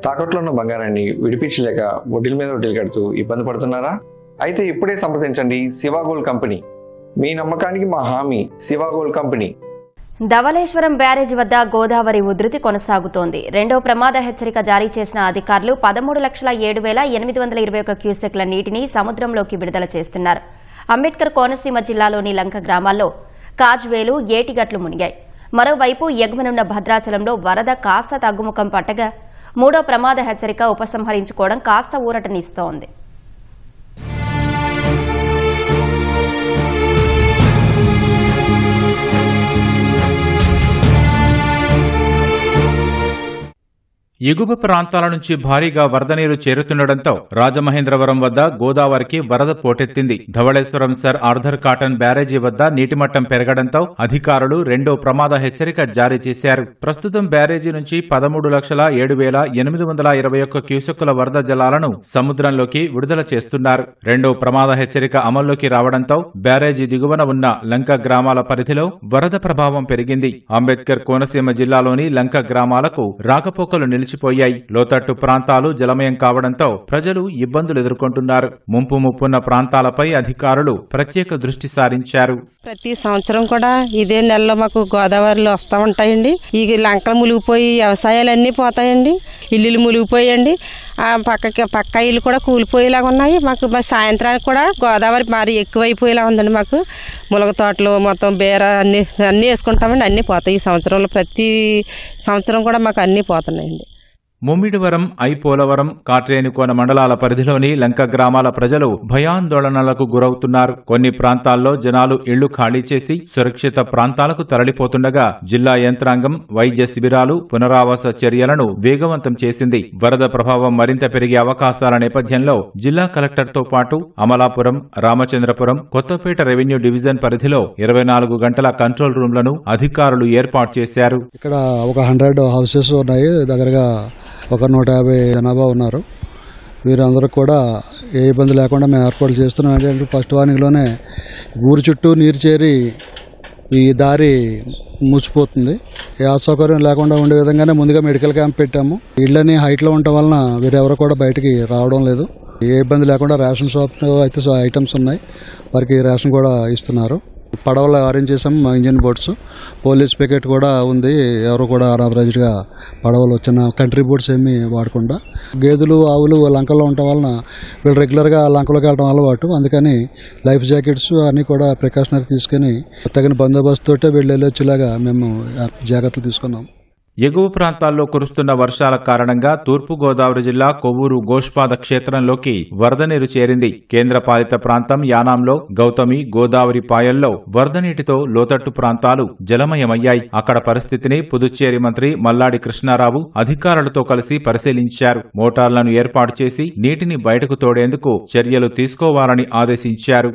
తాకట్లో ఉన్న బంగారాన్ని విడిపించలేక వడ్డీల మీద వడ్డీలు కడుతూ ఇబ్బంది పడుతున్నారా? అయితే ఇప్పుడే సంప్రదించండి శివ గోల్డ్ కంపెనీ. మీ నమ్మకానికి మా హామీ శివ గోల్డ్ కంపెనీ. ధవళేశ్వరం బ్యారేజీ వద్ద గోదావరి ఉధృతి కొనసాగుతోంది. రెండో ప్రమాద హెచ్చరిక జారీ చేసిన అధికారులు 13,07,821 క్యూసెక్ల నీటిని సముద్రంలోకి విడుదల చేస్తున్నారు. అంబేద్కర్ కోనసీమ జిల్లాలోని లంక గ్రామాల్లో కాజ్వేలు, ఏటిగట్లు మునిగాయి. మరోవైపు ఎగువనున్న భద్రాచలంలో వరద కాస్త తగ్గుముఖం పట్టగా మూడో ప్రమాద హెచ్చరిక ఉపసంహరించుకోవడం కాస్త ఊరటనిస్తోంది. ఎగువ ప్రాంతాల నుంచి భారీగా వరద నీరు చేరుతుండటంతో రాజమహేంద్రవరం వద్ద గోదావరికి వరద పోటెత్తింది. Dhavaleswaram sir Arthur Cotton barrage వద్ద నీటిమట్టం పెరగడంతో అధికారులు రెండో ప్రమాద హెచ్చరిక జారీ చేశారు. ప్రస్తుతం బ్యారేజీ నుంచి 13,07,821 క్యూసెక్కుల వరద జలాలను సముద్రంలోకి విడుదల చేస్తున్నారు. రెండో ప్రమాద హెచ్చరిక అమల్లోకి రావడంతో బ్యారేజీ దిగువన ఉన్న లంక గ్రామాల పరిధిలో వరద ప్రభావం పెరిగింది. అంబేద్కర్ కోనసీమ జిల్లాలోని లంక గ్రామాలకు రాకపోకలు నిలిచిపోయాయి. లోతట్టు ప్రాంతాలు జలమయం కావడంతో ప్రజలు ఇబ్బందులు ఎదుర్కొంటున్నారు. ముంపున్న ప్రాంతాలపై అధికారులు ప్రత్యేక దృష్టి సారించారు. ప్రతి సంవత్సరం కూడా ఇదే నెలలో మాకు గోదావరిలో వస్తూ ఉంటాయండి. ఈ లంకలు మునిగిపోయి వ్యవసాయాలన్నీ పోతాయండి, ఇల్లులు మునిగిపోయండి, పక్క ఇల్లు కూడా కూలిపోయేలాగా ఉన్నాయి. మాకు సాయంత్రానికి కూడా గోదావరి మరి ఎక్కువైపోయేలా ఉందండి. మాకు ములగ తోటలు మొత్తం బేర అన్నీ వేసుకుంటామండి, అన్నీ పోతాయి. ఈ సంవత్సరంలో ప్రతి సంవత్సరం కూడా మాకు అన్నీ పోతున్నాయండి. ముమ్మిడివరం, ఐపోలవరం, కాట్రేనికోన మండలాల పరిధిలోని లంక గ్రామాల ప్రజలు భయాందోళనలకు గురవుతున్నారు. కొన్ని ప్రాంతాల్లో జనాలు ఇళ్లు ఖాళీ చేసి సురక్షిత ప్రాంతాలకు తరలిపోతుండగా జిల్లా యంత్రాంగం వైద్య శిబిరాలు, పునరావాస చర్యలను వేగవంతం చేసింది. వరద ప్రభావం మరింత పెరిగే అవకాశాల నేపథ్యంలో జిల్లా కలెక్టర్తో పాటు అమలాపురం, రామచంద్రపురం, కొత్తపేట రెవెన్యూ డివిజన్ పరిధిలో 24 గంటల కంట్రోల్ రూమ్లను అధికారులు ఏర్పాటు చేశారు. ఇక్కడ ఒక 100 హౌసెస్ ఉన్నాయి, దగ్గరగా ఒక 150 జనాభా ఉన్నారు. వీరందరూ కూడా ఏ ఇబ్బంది లేకుండా మేము ఏర్పాట్లు చేస్తున్నాం. ఏంటంటే ఫస్ట్ వార్నింగ్లోనే ఊరు చుట్టూ నీరు చేరి ఈ దారి మూసిపోతుంది. ఏ అసౌకర్యం లేకుండా ఉండే విధంగానే ముందుగా మెడికల్ క్యాంప్ పెట్టాము. ఇళ్ళని హైట్లో ఉండటం వలన వీరెవరు కూడా బయటికి రావడం లేదు. ఏ ఇబ్బంది లేకుండా రేషన్ షాప్స్ అయితే ఐటమ్స్ ఉన్నాయి, వారికి రేషన్ కూడా ఇస్తున్నారు. పడవలు అరేంజ్ చేసాము, ఇంజిన్ బోట్స్, పోలీస్ పికెట్ కూడా ఉంది. ఎవరు కూడా అనాథరైజ్డ్గా పడవలు వచ్చిన కంట్రీ బోట్స్ ఏమీ వాడకుండా. గేదెలు, ఆవులు లంకల్లో ఉండటం వలన వీళ్ళు రెగ్యులర్గా లంకలోకి వెళ్ళడం అలవాటు. అందుకని లైఫ్ జాకెట్స్ అన్నీ కూడా ప్రికాషనరీ తీసుకుని తగిన బందోబస్తుతో వీళ్ళు వెళ్ళొచ్చేలాగా మేము జాగ్రత్తలు తీసుకున్నాం. ఎగువ ప్రాంతాల్లో కురుస్తున్న వర్షాల కారణంగా తూర్పుగోదావరి జిల్లా కొవ్వూరు గోష్పాద క్షేత్రంలోకి వరద నీరు చేరింది. కేంద్రపాలిత ప్రాంతం యానాంలో గౌతమి, గోదావరి పాయల్లో వరద నీటితో లోతట్టు ప్రాంతాలు జలమయమయ్యాయి. అక్కడ పరిస్థితిని పుదుచ్చేరి మంత్రి మల్లాడి కృష్ణారావు అధికారులతో కలిసి పరిశీలించారు. మోటార్లను ఏర్పాటు చేసి నీటిని బయటకు తోడేందుకు చర్యలు తీసుకోవాలని ఆదేశించారు.